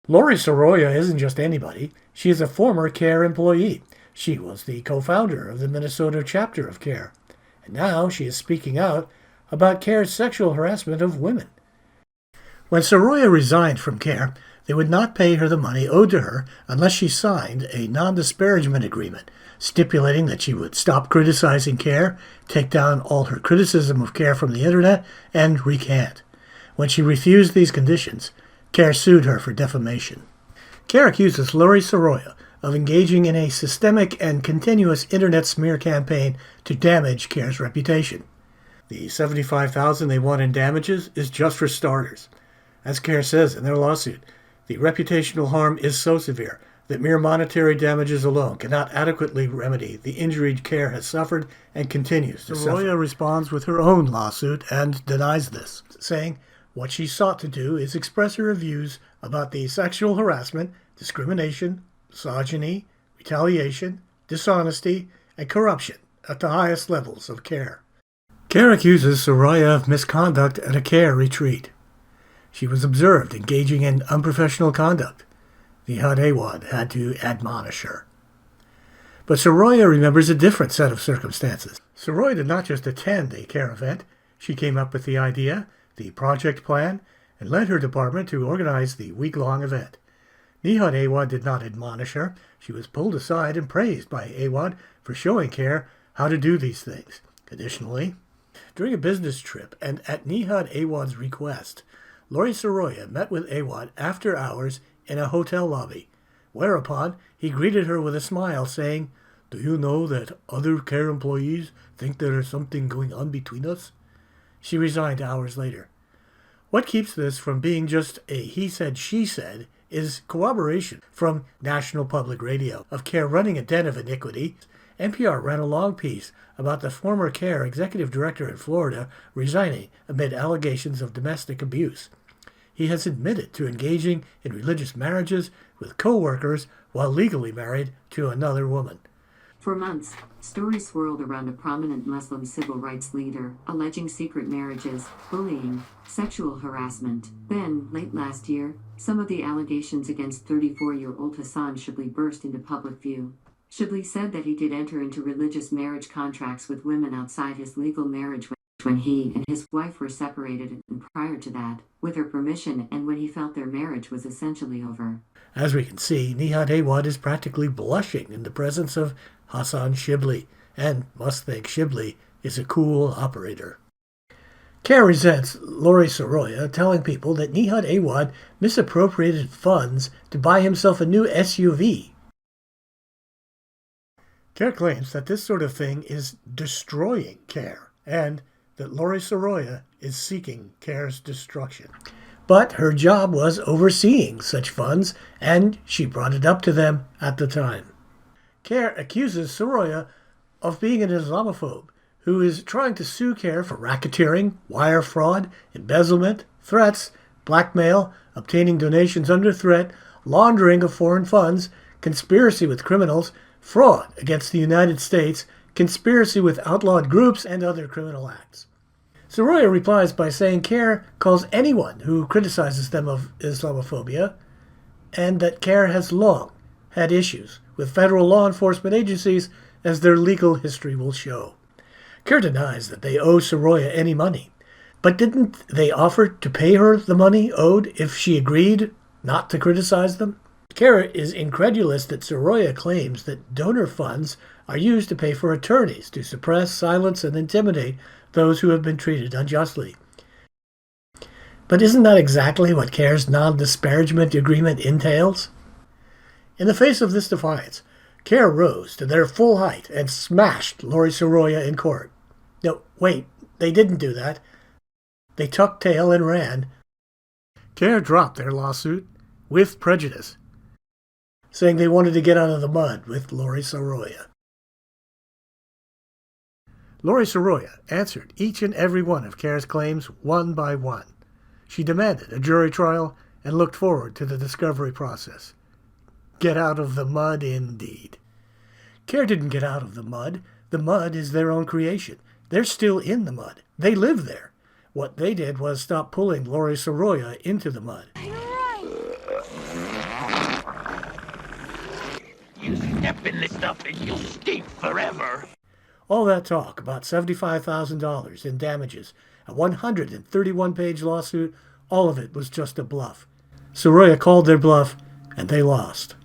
Lori Saroya isn't just anybody. She is a former CAIR employee. She was the co-founder of the Minnesota chapter of CAIR. And now she is speaking out about CAIR's sexual harassment of women. When Saroya resigned from CAIR, they would not pay her the money owed to her unless she signed a non-disparagement agreement stipulating that she would stop criticizing CAIR, take down all her criticism of CAIR from the internet, and recant. When she refused these conditions, CAIR sued her for defamation. CAIR accuses Lori Saroya of engaging in a systemic and continuous internet smear campaign to damage CAIR's reputation. The $75,000 they want in damages is just for starters. As CAIR says in their lawsuit, the reputational harm is so severe that mere monetary damages alone cannot adequately remedy the injury CAIR has suffered and continues to suffer. Saroya responds with her own lawsuit and denies this, saying what she sought to do is express her views about the sexual harassment, discrimination, misogyny, retaliation, dishonesty, and corruption at the highest levels of CAIR. CAIR accuses Saroya of misconduct at a CAIR retreat. She was observed engaging in unprofessional conduct. Nihad Awad had to admonish her. But Saroya remembers a different set of circumstances. Saroya did not just attend a CAIR event. She came up with the idea, the project plan, and led her department to organize the week-long event. Nihad Awad did not admonish her. She was pulled aside and praised by Awad for showing CAIR how to do these things. Additionally, during a business trip and at Nihad Awad's request, Lori Saroya met with Awad after hours in a hotel lobby, whereupon he greeted her with a smile, saying, "Do you know that other CAIR employees think there is something going on between us?" She resigned hours later. What keeps this from being just a he said, she said is corroboration from National Public Radio of CAIR running a den of iniquity. NPR ran a long piece about the former CAIR executive director in Florida resigning amid allegations of domestic abuse. He has admitted to engaging in religious marriages with co-workers while legally married to another woman. For months, stories swirled around a prominent Muslim civil rights leader alleging secret marriages, bullying, sexual harassment. Then, late last year, some of the allegations against 34-year-old Hassan Shibli burst into public view. Shibli said that he did enter into religious marriage contracts with women outside his legal marriage when he and his wife were separated, and prior to that, with her permission and when he felt their marriage was essentially over. As we can see, Nihad Awad is practically blushing in the presence of Hassan Shibli, and must think Shibli is a cool operator. CAIR resents Lori Saroya telling people that Nihad Awad misappropriated funds to buy himself a new SUV. CAIR claims that this sort of thing is destroying CAIR, and that Lori Saroya is seeking CAIR's destruction. But her job was overseeing such funds, and she brought it up to them at the time. CAIR accuses Saroya of being an Islamophobe who is trying to sue CAIR for racketeering, wire fraud, embezzlement, threats, blackmail, obtaining donations under threat, laundering of foreign funds, conspiracy with criminals, fraud against the United States, conspiracy with outlawed groups, and other criminal acts. Saroya replies by saying CAIR calls anyone who criticizes them of Islamophobia, and that CAIR has long had issues with federal law enforcement agencies, as their legal history will show. CAIR denies that they owe Saroya any money, but didn't they offer to pay her the money owed if she agreed not to criticize them? CAIR is incredulous that Saroya claims that donor funds are used to pay for attorneys to suppress, silence, and intimidate those who have been treated unjustly. But isn't that exactly what CAIR's non-disparagement agreement entails? In the face of this defiance, CAIR rose to their full height and smashed Lori Saroya in court. No, wait, they didn't do that. They tucked tail and ran. CAIR dropped their lawsuit with prejudice, saying they wanted to get out of the mud with Lori Saroya. Lori Saroya answered each and every one of CAIR's claims one by one. She demanded a jury trial and looked forward to the discovery process. Get out of the mud, indeed. CAIR didn't get out of the mud. The mud is their own creation. They're still in the mud. They live there. What they did was stop pulling Lori Saroya into the mud. You're right. step in this stuff and you'll stink forever. All that talk about $75,000 in damages, a 131-page lawsuit, all of it was just a bluff. Saroya called their bluff, and they lost.